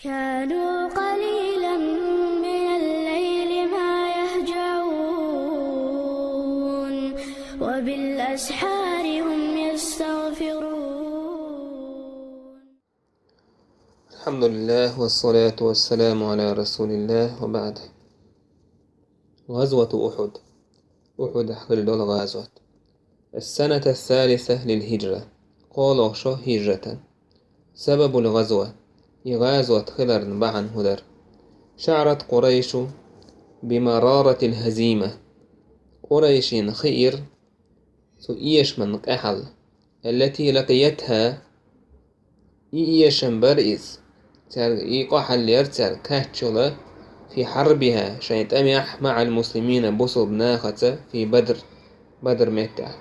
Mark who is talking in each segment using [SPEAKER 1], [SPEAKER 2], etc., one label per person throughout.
[SPEAKER 1] كانوا قليلا من الليل ما يهجعون وبالأسحار هم يستغفرون.
[SPEAKER 2] الحمد لله والصلاة والسلام على رسول الله وبعد. غزوة أحد. أحد حل الغازوة السنة الثالثة للهجرة. قال أغشى هجرة. سبب الغزوة غزوة خلر بعن هدر. شعرت قريش بمرارة الهزيمة. قريش خير سئيش من أحل التي لقيتها إيشن برئيس إيقاحل يرتر كهتشلة في حربها شيء أميح مع المسلمين بصب ناخة في بدر متى.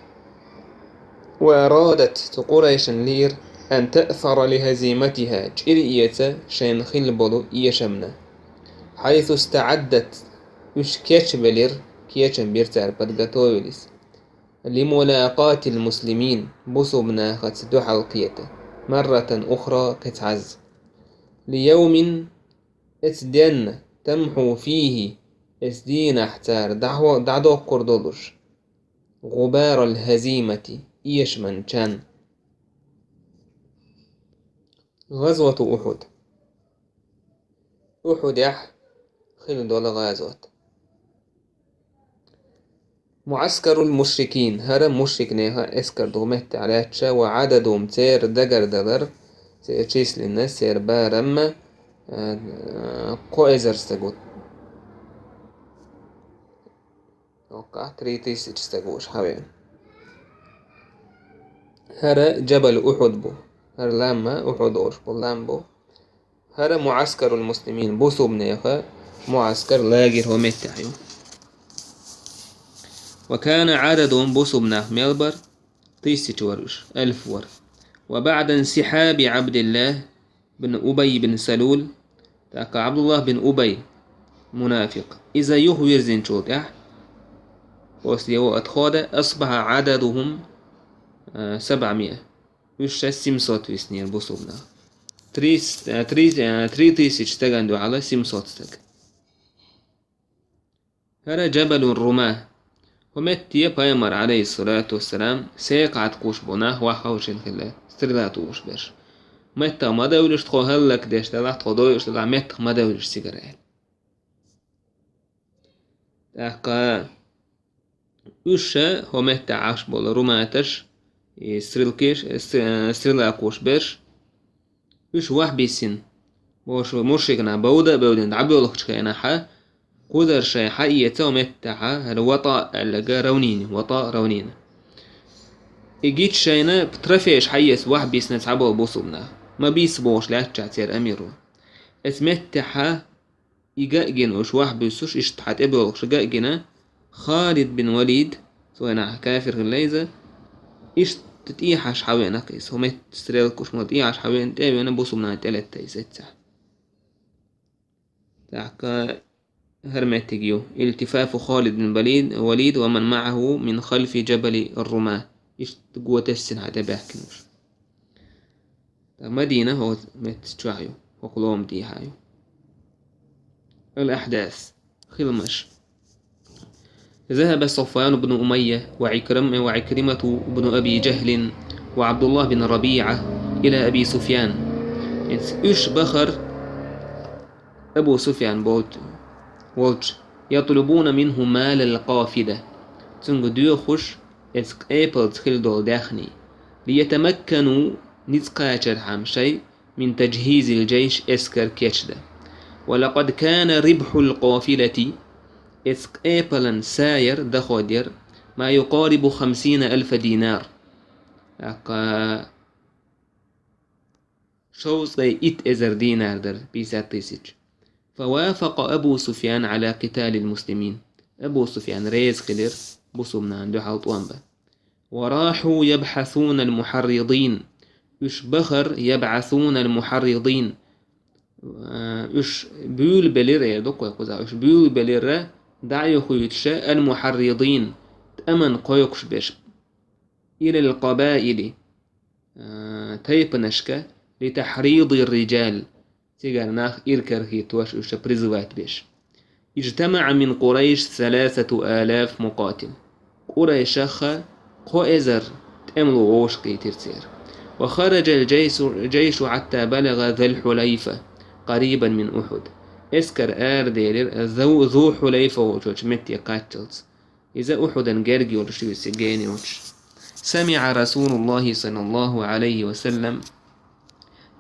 [SPEAKER 2] وأرادت قريش لير أن تأثر لهزيمتها جريئة شين خلبلو إيشمنا حيث استعدت وش كيشبلر كيشن بيرتر بدغتويلس لملاقاة المسلمين بصب ناخة دو حلقيته مرة أخرى كتعز ليوم اتدن تمحو فيه اسدين احتار دعدو قردولش غبار الهزيمة إيشمن كان. غزوة أحد. أحد خلد غزوة معسكر المشركين هرم مشرك نيها اسكر دومت علاتشا وعددهم تير دقر دلر تيس للناس تير بارم قويزر استقوت وقع تريتيس استقوش حوين هرا جبل أحد بو هر لما أحد أوش بو هرا معسكر المسلمين بوسو بنيخا معسكر لاجر هو متحيو. وكان عددهم بوسو بناه ميلبر تيسيت ورش 1000 ور. وبعد انسحاب عبد الله بن أبي بن سلول تاك عبد الله بن أبي منافق إذا يهوير زنشوت وسيو أتخوذ أصبح عددهم 700 وش سيمسوت ويسنير بوسو بناه تري تيسيت تغندو على سيمسوت تك. هذا جبل الرماه ومتي بايمر عليه الصلاة والسلام سيقعد قوش بناه وحوش الخلاء سترلاتوش بيش متى ما دولش تخو هلك ديش تلا تخو دويش تلا متى ما دولش سيجرال تاقا وشا هو متى عاش بول روماتش سترلكيش سترلاكوش بيش وش واح بيسين وش مرشقنا بودن دعبيو لخشكينا حا قدر شيء حقيقة ومتاحة الوطا اللقا رونين وطا رونين إجيت شينا بترفيش حيس واحد بيسنا تعبو بوصبنا ما بيسبوش لا تعتير أميرو اتمتاحة إيجاجن وش واحد بيسوش اشتحت إبو شجاجنا خالد بن وليد سوينا كافر الليزة إيش تتيحش حوينا قيس هم تستريلكوش ما تتيحش حوين تابي أنا بوصبنا تلت تيسة تاعك هرمتجيو التفاف خالد بن وليد ومن معه من خلف جبل الرماة إيش تقوى تسن حتى بحكمش مدينة هو متشعيو وقلوم ديهايو. الأحداث خلمش ذهب صفوان بن أمية وعكرمة بن أبي جهل وعبد الله بن ربيعة إلى أبي سفيان. إيش بخر أبو سفيان بولج يطلبون منه مال القافلة تنقديو خش اسك ايبل تخلدو داخني ليتمكنوا نتقاشر حمشي من تجهيز الجيش اسكر كيشدا. ولقد كان ربح القافلة اسك ايبل ساير دخودير ما يقارب 50,000 دينار شوصي ازر دينار در بيسات تيسيج. فوافق أبو سفيان على قتال المسلمين. أبو سفيان ريز خلير بصمنا عنده حوط وانبا. وراحوا يبحثون المحرضين إش بخر يبعثون المحرضين إش بيول بلير يدوك ويقوزا إش بيول بلير دعيو خيوتشا المحرضين تأمن قيقش بيش إلى القبائل تيب نشكا لتحريض الرجال تيجر ناخ إركرهي توش وش بريزوات بيش. اجتمع من قريش 3000 مقاتل. قريش خا قوئزر تأملو ووشقي ترسير. وخرج الجيش حتى بلغ ذا الحليفة قريبا من أحد. اسكر ديلر ذو حليفة وجوج متي قاتلز إذا أحدا جرجي ورشيو سجيني وش. سمع رسول الله صلى الله عليه وسلم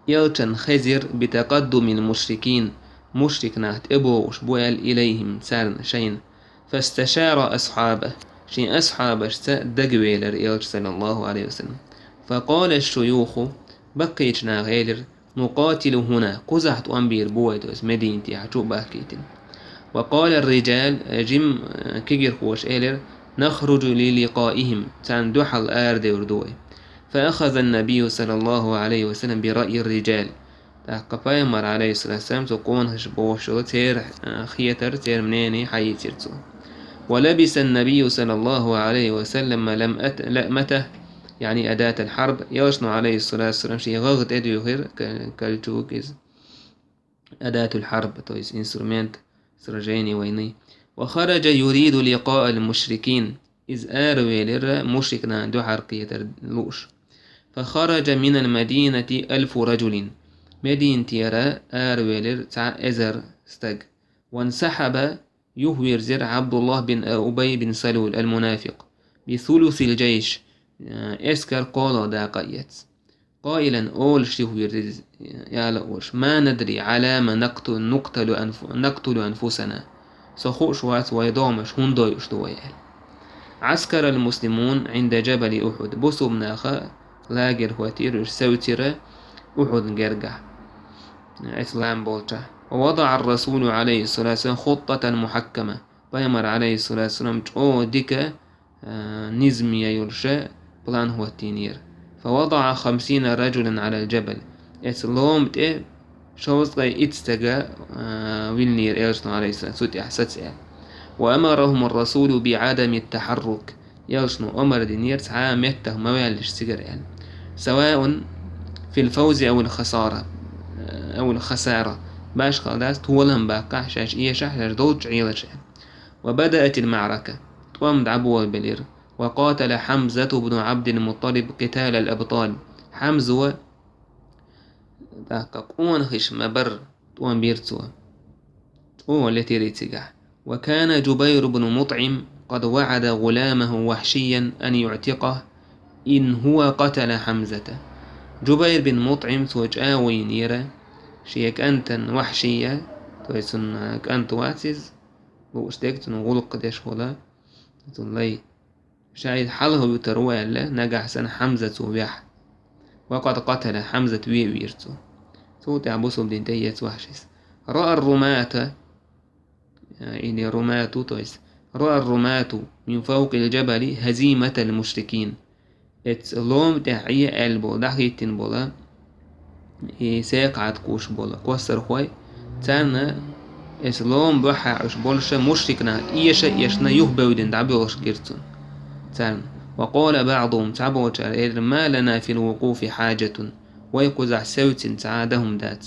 [SPEAKER 2] يلتن خزر بتقدم المشركين مشرك نهت إبو وشبوال إليهم سارن شين فاستشار أصحابه شين أصحابه دقويلر يلت صلى الله عليه وسلم فقال الشيوخ بقيتنا غيلر نقاتل هنا قزحت أنبير بويدوز مدينتي عجو باكيتن. وقال الرجال جم كيجر خوش إيلر نخرج للقائهم تان دوحل آرد وردوي. فأخذ النبي صلى الله عليه وسلم برأي الرجال قفايا مر عليه الصلاة والسلام تقون هشبوش تير خيتر تير منيني حي تيرتو. ولبس النبي صلى الله عليه وسلم لأمته يعني أداة الحرب يوشنو عليه الصلاة والسلام شي غغت أدو غير كالجوكيز أداة الحرب تويس إنسترومنت سرجيني ويني. وخرج يريد لقاء المشركين إذ آروي لر مشركنا دو حرقية لوش. فخرج من المدينة 1000 رجل مدينة يرى آروي لر تع إزر استج. وانسحب يهوير زر عبد الله بن أبي بن سلول المنافق بثلث الجيش اسكر قولو دا قيت قائلا أول شهوير يا لأوش ما ندري على ما نقتل أنفسنا سخوش وات ويضامش هندويش دويل. عسكر المسلمون عند جبل أحد بصوا مناخا لاجر هواتير سوتر أحد جرجع إسلام بولتا. ووضع الرسول عليه الصلاة والسلام خطة محكمة بيمر عليه الصلاة والسلام او ديكا نزمي يرشا بلان هو التينير. فوضع 50 رجلا على الجبل إسلام بتأ شوز غي اتستجا ويلنير إيرشن عليه السلام سوتي أحساس. وأمرهم الرسول بعدم التحرك يرشن أمر دينير تعا مته موالش سجر يعني سواء في الفوز أو الخسارة باش خلاص تولهم باقع شاش إيه شاش دوج عيلش. وبدأت المعركة تقوم دعبوا البلير. وقاتل حمزة بن عبد المطلب قتال الأبطال. حمزة قون خش مبر تقوم بيرتوا هو التي ريتجح. وكان جبير بن مطعم قد وعد غلامه وحشيا أن يعتقه إن هو قتل حمزة. جبير بن مطعم توجآوي نيرة شيك أنت وحشية تويسن أنت واتز واشتكت نغلق قديش ولا تقول شايد حاله يتروى له نجح سن حمزة وبيح وقد قتل حمزة ويرتو صوت عبوسو بدنتية وحشيس. رأى الرماة يعني رماة تويس رأى الرماة من فوق الجبل هزيمة المشركين اتلوم دعية ألبو دحيتين بولا ساق عد كوش بولا كوسر خوي تانا اسلام بحا عش بولشا مشركنا إيشا يشنا يهبودن دعبولش جرتون تان. وقال بعضهم تعبوا ما لنا في الوقوف حاجة ويقزع سوت تعادهم دات.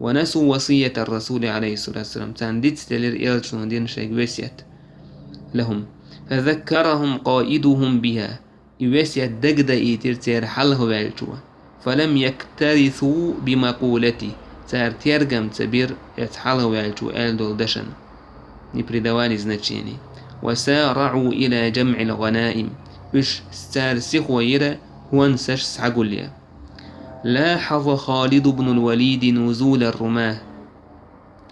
[SPEAKER 2] ونسوا وصية الرسول عليه الصلاة والسلام تان ديت تلير إيلشون دين شيك وسيت لهم. فذكرهم قائدهم بها يوسيت دقدا إيتر تير حله والجوا. فلم يكترثوا بمقولتي تار تيرجم تبير اتحله والجوا دول دشن نبردواني زنتشيني. وسارعوا إلى جمع الغنائم إش ستارسخ ويرا وانسش سعقوليا. لاحظ خالد بن الوليد نزول الرماه.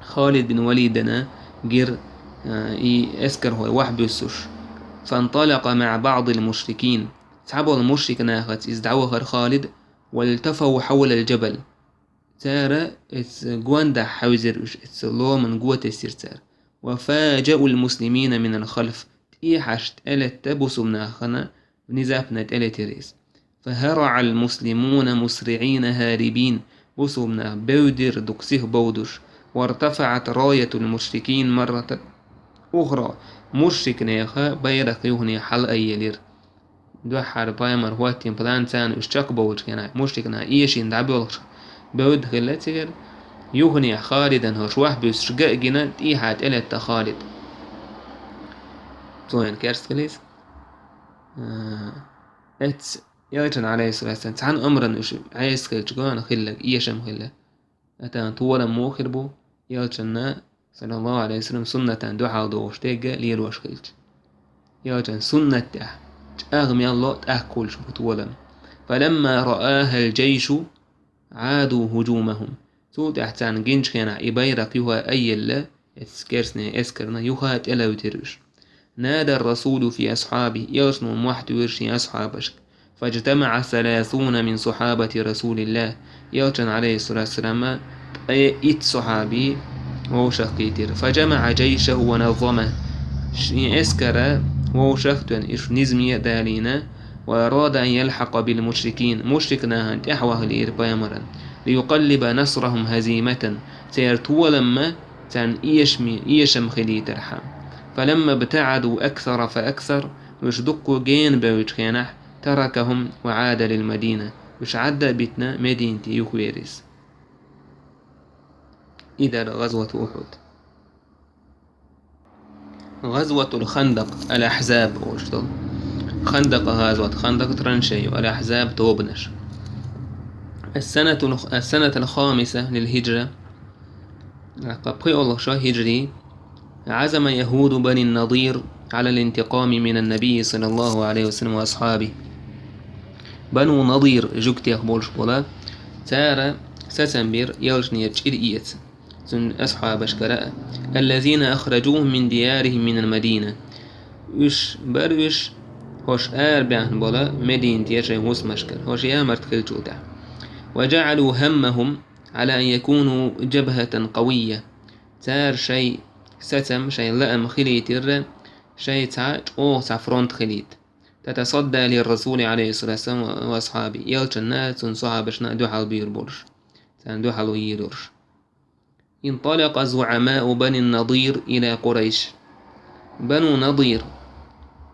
[SPEAKER 2] خالد بن وليدنا جر اسكر هو وحبسش. فانطلق مع بعض المشركين تعبوا المشرك ناخت ازدعوه خالد والتفوا حول الجبل تارا جواندا حوزر اتسلو من قوة السرتار. وفاجأوا المسلمين من الخلف تيحش تألت تبسوا مناخنا بنزافنا تألت ريس. فهرع المسلمون مسرعين هاربين بسوا مناخ بودر دكسيه بودش. وارتفعت راية المشركين مرة أخرى مشرك نيخا بيرق يهني حلقة يلير دو حربايا مرهواتين بلان تان اشتاق بولش كنا مشركنا إيشين دعبولش بود خلاتير يغني خالدا هوش وحبس شقاق جنا تيحات إلى خالد توين كيرسكليس اتس يلتن عليه الصلاة والسلام عن أمرا إيش عايز كجوان خلك إيشم خلك أتان طولا موخر بو يلتن صلى الله عليه وسلم سنة دعاء دوش تيجا ليروش خلج يلتن سنة تح أغمي الله تأكل شو طولا فلما رآها الجيش عادوا هجومهم تو تحتان جنش كان إبايرق يوها أي الله اسكرنا يوها إلا وترش نادى الرسول في أصحابه يرسم موحد ورشي أصحابش فاجتمع 30 من صحابة رسول الله يلتن عليه الصلاة والسلام إت صحابي وشقيتر فجمع جيشه ونظمه اسكر وشختن إش نزمي دالينا وأراد أن يلحق بالمشركين مشركنا أن تحوه الإربامرا ليقلب نصرهم هزيمة سيرتو لما تان إيشم خلي ترحم فلما ابتعدوا أكثر فأكثر وش دقوا جين بوجخينح تركهم وعاد للمدينة وش عدى بيتنا مدينة يخويرس. إذا غزوة أحد غزوة الخندق الأحزاب وشتل خندق غزوة خندق ترنشي والأحزاب توبنش السنة الخامسة للهجرة قبقي الله شاه هجري عزم يهود بني النضير على الانتقام من النبي صلى الله عليه وسلم وأصحابه بنو نضير جوكتي أخبولش بولا تارا ستنبير يلجني يجير إيت سن أصحاب أشكراء الذين أخرجوهم من ديارهم من المدينة وش بروش هوش بيان بولا مدينة يجي موس مشكل هوش يامرت كل جودة وجعلوا همهم على أن يكونوا جبهة قوية تار شيء ستم شيء لأم خليتر شيء تعج أو سفرونت خليت تتصدى للرسول عليه الصلاة والسلام وأصحابه يلجنا صحابشنا دوحل بيربورش دوحل يدورش انطلق زعماء بني النضير إلى قريش بنو نضير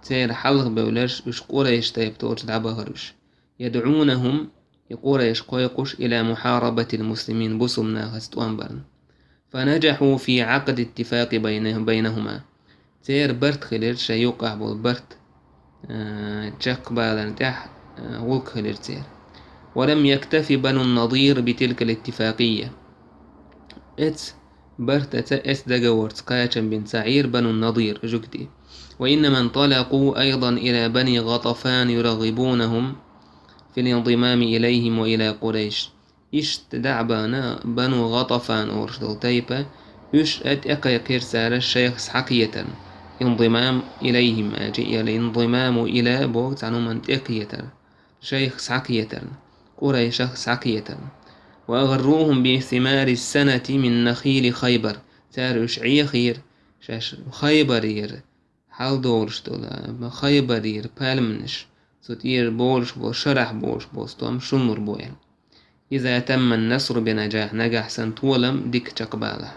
[SPEAKER 2] تير حلق بولش وش قريش تيب تورش دعبهرش يدعونهم يقريش قيقش إلى محاربة المسلمين بسمنا غستوانبرن فنجحوا في عقد اتفاق بينهما تير برت خلير شيوقع بالبرت تشق بالن تح ولك خلير تير ولم يكتفي بنو النضير بتلك الاتفاقية برت دقورت قايشن بن سعير بنو النضير جكتي وإنما انطلقوا أيضا إلى بني غطفان يرغبونهم في الانضمام إليهم وإلى قريش دعبانا بنو غطفان أورشدل تيبا أكيقير سار الشيخ سحقية انضمام إليهم أجي الانضمام إلى بوقت عنهم أنتقية شيخ سحقية قريش سحقية وأغروهم بثمار السنة من نخيل خيبر تارش خير شاش خيبرير حال دورشتل خيبرير بالمنش ستير بولش بو شرح بولش بوستوم شنور بويل إذا تم النصر بنجاح نجح سنتولم ديك تقباله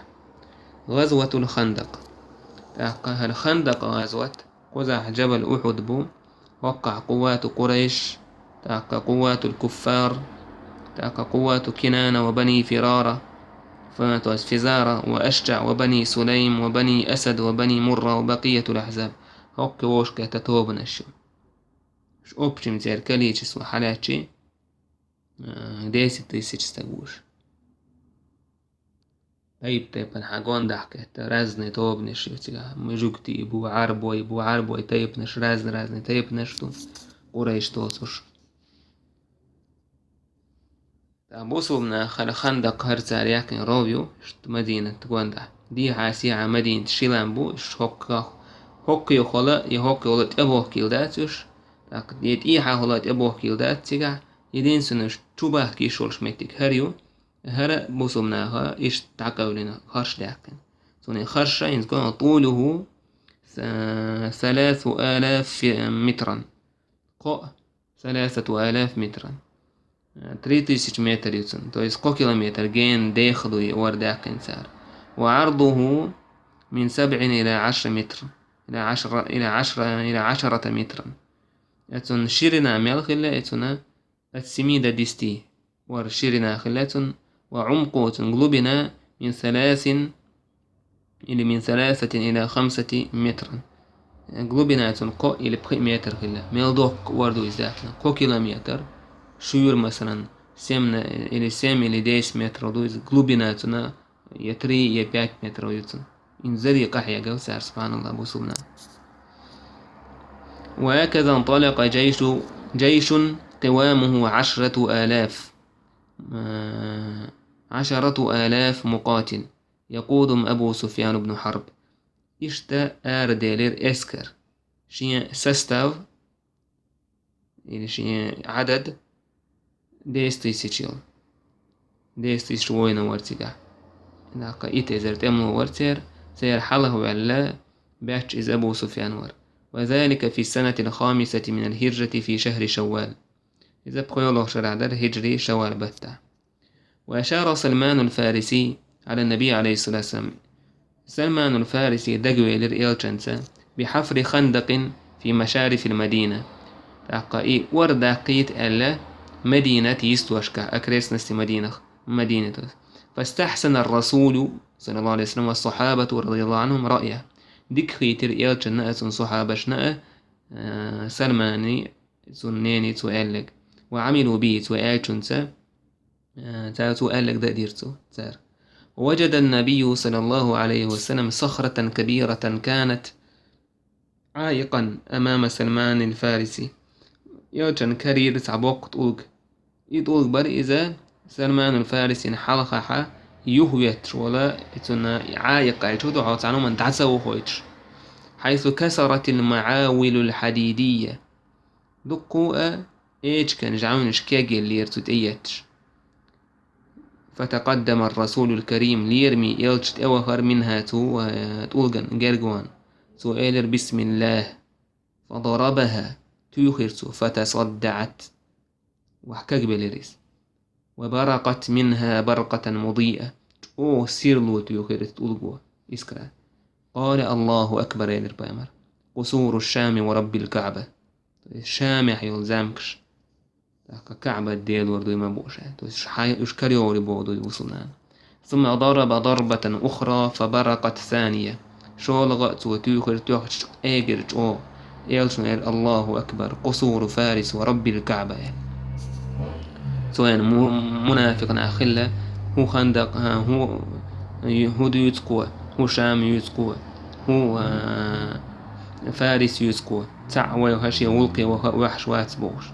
[SPEAKER 2] غزوة الخندق الخندق غزوة قزح جبل أحد بو وقع قوات قريش قوات الكفار قوات كنانة وبني فرارة فزارة وأشجع وبني سليم وبني أسد وبني مرة وبقية الأحزاب هوك ووشك تتوبنا الشو ش أوبشم زير كليتش وحالاتشي ديسي تيسيش استقوش طيب الحاجون دحكة رازني توبني الشو مجوكتي بو عربوي طيب نش رازني طيب نشتو قريش توسوش بوصو من خندق هرسار ياكن روبيو مدينة غوندا دي عاسية مدينة شيلامبو هوك يخلا يهوك يولت أبوه كيلداتوش يد إيحا هولت أبوه كيلدات تيجا يدين سنش تشوبه كيشولش ميتك هريو هرا بوصو مناها إيش تعقولنا خرش داكن سوني خرشة ينزكون طوله 3000 مترا 3000 مترا 3000 متر يوتن تو يسقو كيلومتر جين داخلو يورداكن سار وعرضه من 7 إلى 10 متر إلى 10 مترا أتون شيرنا ميل خلا أتونا السميدة ديستي ور شيرنا خلاتون وعمقه تنقلبنا من 3 إلى 5 مترا. قلوبنا تنقو إلى بقي متر كله ميلدوك وردو إزداتنا كو كيلومتر شيور مثلا سمنا إلى سام إلى 10 متر ودوز قلوبنا تنا يتري 5 متر ويتن إن زري قحيا قوسار سبحان الله بوسونا. وهكذا انطلق جيش قوامه 10,000 مقاتل يقودهم أبو سفيان بن حرب. إشتا آرديلير إسكر شيء سستاو إلى شيء عدد ديستي شوينا ورتيقع ناقا إيتي تأمنوا ورتير سير حله وعلا باتش إز أبو سفيان ور. وذلك في السنة 5 من الهجرة في شهر شوال إذا بقي الله شرع در هجري شوال بتع. وأشار سلمان الفارسي على النبي عليه الصلاة والسلام. سلمان الفارسي دقوي للإيلشنسة بحفر خندق في مشارف المدينة تاقا ورداقيت ألا مدينة يستوشكا أكريس نستي مدينة. فاستحسن الرسول صلى الله عليه وسلم والصحابة رضي الله عنهم رأيه ديك خيتر إيلشن سن صحابة شناء سلماني سنيني تؤلق وعملوا به تؤلشنسة تؤلق ديرتو تار. ووجد النبي صلى الله عليه وسلم صخرة كبيرة كانت عائقا أمام سلمان الفارسي. يوجن كرير تعبوق يطولق بر إذا سلمان الفارسي حلقها يهويت ولا عائق يتودع وتعنو من تعسو خويتش حيث كسرت المعاول الحديدية دقوة إيش كان جعونش كاجي اللي يرتد إيتش. فتقدم الرسول الكريم ليرمي إلشت أوهر منها تولغن جرجوان سؤالر بسم الله فضربها تيخرسو فتصدعت وحكاك بلريس وبرقت منها برقة مضيئة سيرلو تيخرس تولغو إسكرا. قال الله أكبر يا البامر قصور الشام ورب الكعبة الشام يلزمكش كعبة ديال وردو ما بوشة يشكريوري بودو يوصلنا. ثم ضرب ضربة أخرى فبرقت ثانية شولغت وتيخر تيخش اجرج يلشن الله أكبر قصور فارس ورب الكعبة. سواء منافق أخلة هو خندق هو يتقوى هو شام يتقوى هو فارس يتقوى تعوى وهشي ولقي وحش واتبوش.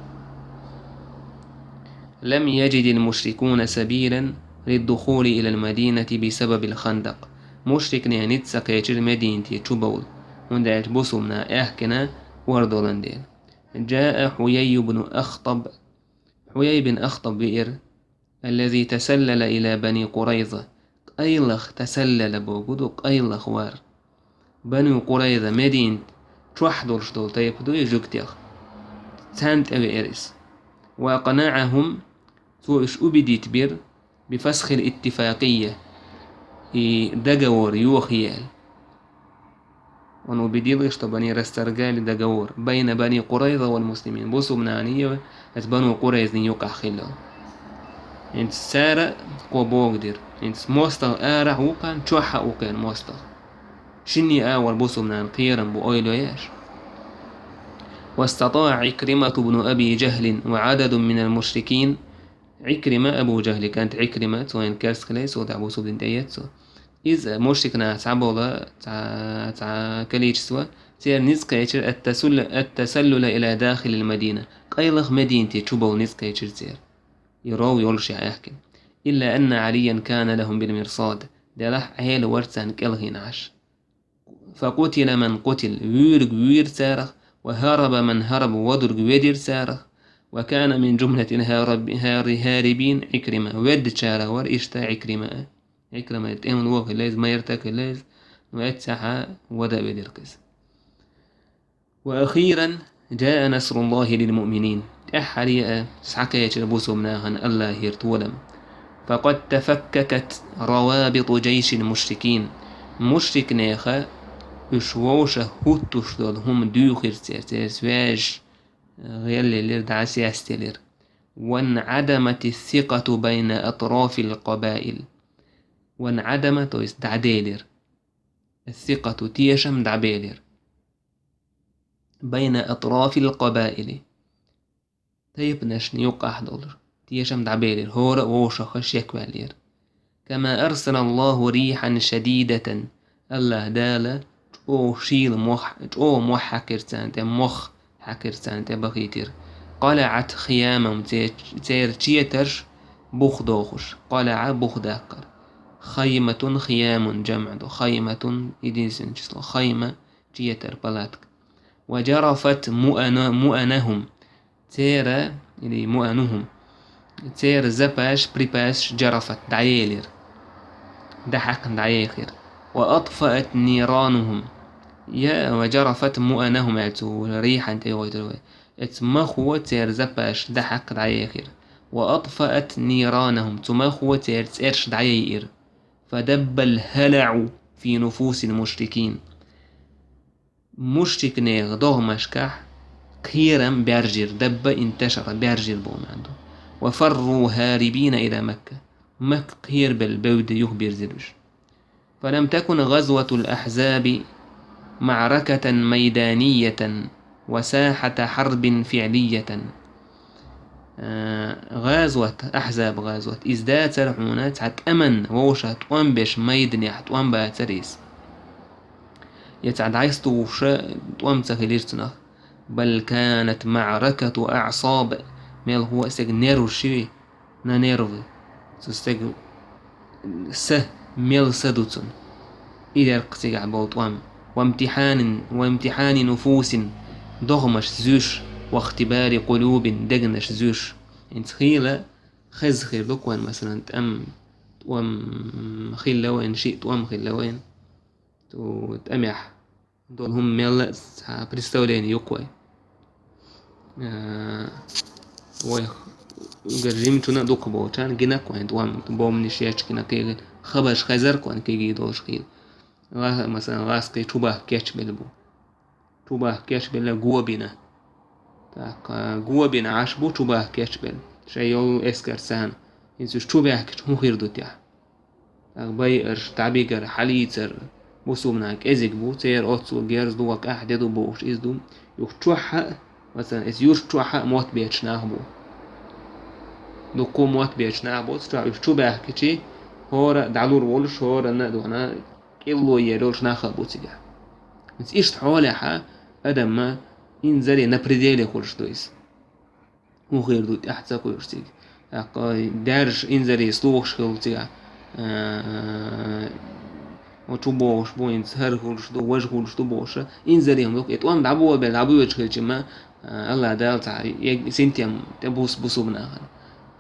[SPEAKER 2] لم يجد المشركون سبيلا للدخول إلى المدينة بسبب الخندق. مشركنا نتسق يجر مدينة تشبول وندعت بصمنا أحكنا وردولندين. جاء حيي بن أخطب بئر الذي تسلل إلى بني قريظة. أيلخ تسلل بوجودك أيلخ وار بني قريظة مدينة توحدور شدول تيبدو يجوكتيخ تانت أبي إرس. وقناعهم سوءش أبديت بير بفسخ الاتفاقية دقور يوخيال ونبديل يشتبني رسترقال دقور بين بني قريظة والمسلمين بوسو منانية بنو قريظ يوقع خلال انت سارة قوبوغدر انت موستغ آرح وقان توحا وقان موستغ شني آور بوسو منان قيرا بأويلو ياش. واستطاع عكرمة بن أبي جهل وعدد من المشركين. عكرمة أبو جهل كانت عكرمة وين كاسكليس ودعبو سودين دايتسو إذا مشركنا تعبولا كليش سوا سير نسكيتر التسلل إلى داخل المدينة قيلخ مدينتي تشبو نسكيتر سير يراو يرشع يحكي. إلا أن عليا كان لهم بالمرصاد دلح هيل ورسان كالهين عش. فقتل من قتل ويرق وير سارخ وهرب من هرب ودرق ودير سارخ. وكان من جملة هاربين عكرمة ود شارع ورئيشتا عكرمة يتأمن وقت الليز ما يرتك الليز ويتسحى ودا بدركز. وأخيرا جاء نصر الله للمؤمنين أحرياء سحكا يتربوسوا مناهن الله يرتولم. فقد تفككت روابط جيش المشركين. مشرك نيخا يشووش هوتوش دول هم دوخر سير سواج غير اللي دعا سياستيلر وانعدمت الثقة بين أطراف القبائل. وانعدم تو jest دعديلر، الثقة تيشم دعبيلر، بين أطراف القبائل تيب نش نيوق أحدولر تيشم دعبيلر هورا ووشخش يكوالير. كما أرسل الله ريحا شديدة الله دالا او شيل مخ او مخ حكرتان تي مخ حكرتان تي بغيتير. قلعت خيامم تير تيتر بوخ دوخش قلع بوخ داكر. خيمة خيام جمع دو خيمة إديسن خيمة تيتر بلاتك. وجرفت مؤنهم تيرا يعني مؤنهم تير زباش بريباش جرفت دعيلير دحق دعيخير. وأطفأت نيرانهم يا وجرفت مؤنهم يعتو ريحا تيغويتر اتمخو تير زباش دحق دعيخير. وأطفأت نيرانهم تمخو تير تيرش دعيير. فدب الهلع في نفوس المشركين مشرك نيغ دغمشكح كثيرا بيرجر دب انتشر بيرجر بوم عنده. وفروا هاربين إلى مكة مكة كثير بالبود يخبر زلوش. فلم تكن غزوة الأحزاب معركة ميدانية وساحة حرب فعلية. غزوة أحزاب غزوة إزداد سرعونات حت أمن ووشة توان بيش ميدني حتوان باتريس يتعد عايز توشة توان تخليرتنا. بل كانت معركة أعصاب ميل هو استيق نيرو شي نانيرو استيق سه ميل سدوتن إذا قتيق عبوطوام. وامتحان نفوس ضغمش زوش واختبار قلوب دقنش زوش. انت خيلة خز خير لكوان مثلا تأم توام خيل لوين شيء توام خيل لوين تأميح دول هم ميلا بريستولين يقوي وقرجيم تونا دوك بوتان جنا كوين توام بوم نشيش كنا كي خبش خزر كوين كي دوش خيل مثلا غاسقي توباه كيش بلبو توباه كيش بلا جوبنا تاك جوبنا عشبو توباه كيش بل شيء اسكر سان ينسوش توباه كيش هو خير دوتيا تاك بايرش تعبيكر حليتر بوسومناك ازيك بو تير اوتسو جيرز دوك احد يدو بوش ازدو يوش توحق مثلا اس يوش توحق موت بيتش ناهبو دوكو موت بيتش ناهبو يوش توباه كيشي هورا دعلور وولش هورا ندونا كيلو يروش ناخبو تيجا انت ايش حولها ادم ما ينزل نبرديلي كلش دويس هو غير دوت احسا كلش تيجا دارش ينزل يسلوخش كل تيجا وتبوش بوينت هر كلش دو وجه كلش دو بوش ينزل يوم دوك اتوام دعبو بالعبو وجه كلش الله دال تاع سنتيم تبوس بوسوبنا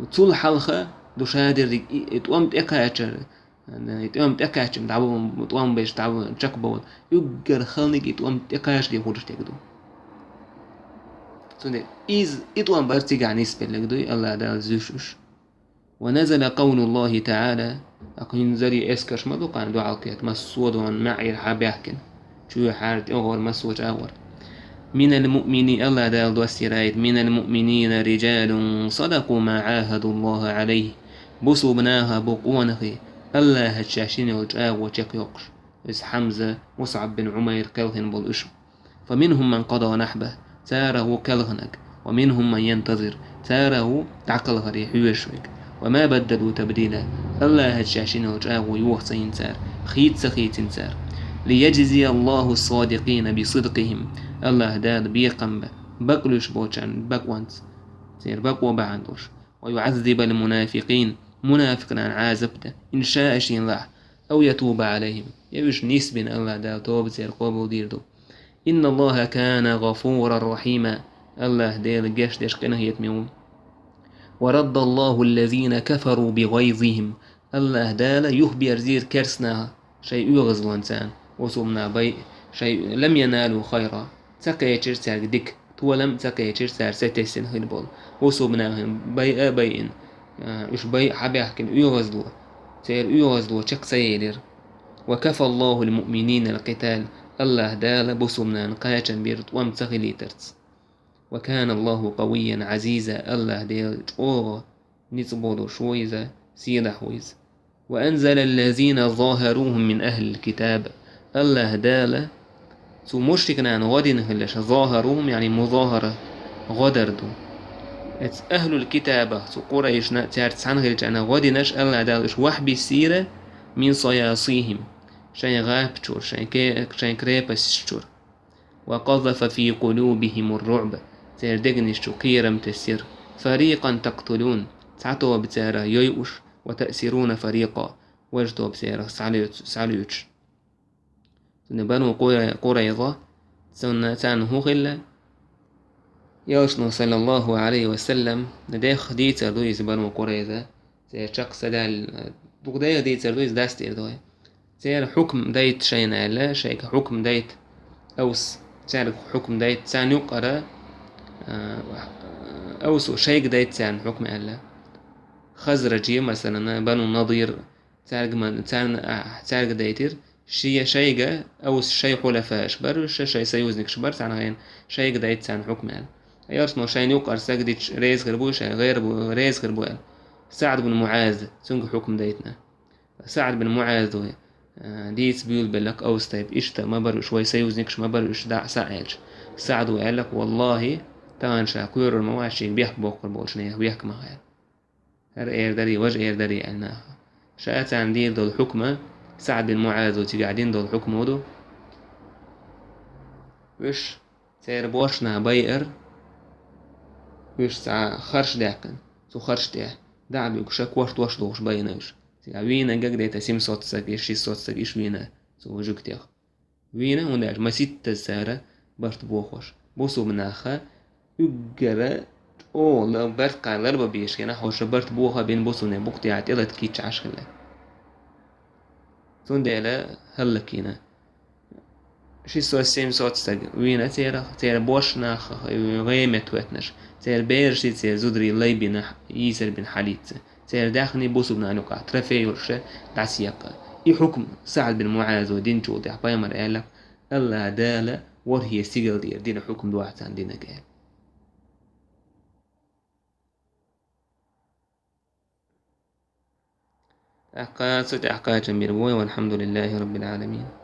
[SPEAKER 2] وطول حلقه دو شادر اتوام تاكاتشر يتوام تأكاش متعبو متوام بيش تعبو تشكبو يقدر خلني يتوام تأكاش دي خودش تقدو سوني إز يتوام برتيج عن يسبل لقدو الله دال زوشوش. ونزل قول الله تعالى أكون زري إسكرش مدوق عن دعاء كيت مسود عن معير حبيحكن شو حارت أغور مسود أغور. من المؤمنين الله دال دوستيرايد من المؤمنين رجال صدقوا ما عاهدوا الله عليه بوسو بناها بقوانخي الله هتشاشين وجاء وشك يقش إس حمزة مصعب بن عمير كلهن بالإشم. فمنهم من قضى نحبه تاره كلهنك ومنهم من ينتظر تاره تعقل غريح يشوك وما بدلوا تبديلا. الله هتشاشين وجاء ويوحسين تار خيت سخيت تار ليجزي الله الصادقين بصدقهم. الله داد بيقم بقلش بوشان بقوانت سير بقوة بعندوش ويعذب المنافقين منافقنا عازبته إن شاء شين الله أو يتوب عليهم يوش نسبن الله دا توب زير قبل ديردو. إن الله كان غفورا رحيما الله دير جاش ديش قنه يتميون. ورد الله الذين كفروا بغيظهم الله دالا يخبر زير كرسنا شيء يغزل إنسان وصمنا بي شيء لم ينالوا خيرا تكيتر سار ديك تولم تكيتر سار ستسن هنبول وصمناهم بي أبين إيش بي حبي أحكي يغزلوا سير يغزلوا شك سير. وكفى الله المؤمنين القتال الله دال بصمنا نقاشا بيرت وامتغلي ترت وكان الله قويا عزيزا الله ديل أوه نتبودو شويزة سيدة حويز وأنزل الذين ظاهروهم من أهل الكتاب الله دالة سو مشركنا عن غدين هلش ظاهروهم يعني مظاهرة غدردو أهل الكتابة سو قريش نأتيارت عن غيرج أنا غدينش الله دالش وحبي السيرة من صياصيهم شين غابتشور شين كريبسشور وقذف في قلوبهم الرعب تردقنش كيرم تسير فريقا تقتلون تعطوا بتارة ييؤش وتأسرون فريقا وجدوا بتارة ساليوش بنو قريظة تانهو غلا يوشنو صلى الله عليه وسلم نديخ ديتر دويز بنو قريظة زي شخص دال بقدايا ديتر دويز داستير دوي زي حكم دايت شين على شيك حكم دايت أوس تعرف حكم دايت تان يقرأ أوس شيك دايت تان حكم على خزرجي مثلا بنو النضير تعرف دايتر شيء أوس شيء حلفاء شبر شيء سيوزنك شبر تان غين شيك دايت تان حكم على يرسمو شين يقرأ سجدت ريز غربو شين غير ريز غربو سعد بن معاذ سنق حكم دايتنا سعد بن معاذ ديت بيقول بلك أوس طيب إشتا ما برو شوي سيوزنكش ما برو إش دع سائلش سعد وقال لك والله تان شاكور المواشي بيحك بوقر بوشنيه بيحك ما غير هر إير داري وجه إير داري عنا شاءت عن دير دول حكمة سعد بن معاذ وتي قاعدين دول حكمه دو وش سير بوشنا بيئر وش ساعة خرش داكن سو خرش داه دع بيكشك وش دوش بيناش وينا جاك سيم صوت ساقيش شي صوت ساقيش وينا سو جوكتيخ وينا هنداش ما ست سارة برت بوخوش بوسو مناخا يجرا او لا برت قال لربا بيش كنا حوش برت بوخا بين بوسو نه بوقتي عتلت كيتش عشخلا تندلا هلكينا شي صوت سيم صوت ساق وينا تيرا بوش ناخ غيمت واتنش تير بيرشي تير زودري لي بن يسر بن حليت تير داخني بوسو بن نقع ترفي ورشة دعسيق اي حكم سعد بن معاذ ودين جود يا بايمر قالك الله دالة وهي سيجل دير دين حكم دوحت عن دينك قال أحقاد ست أحقاد جميل والحمد لله رب العالمين.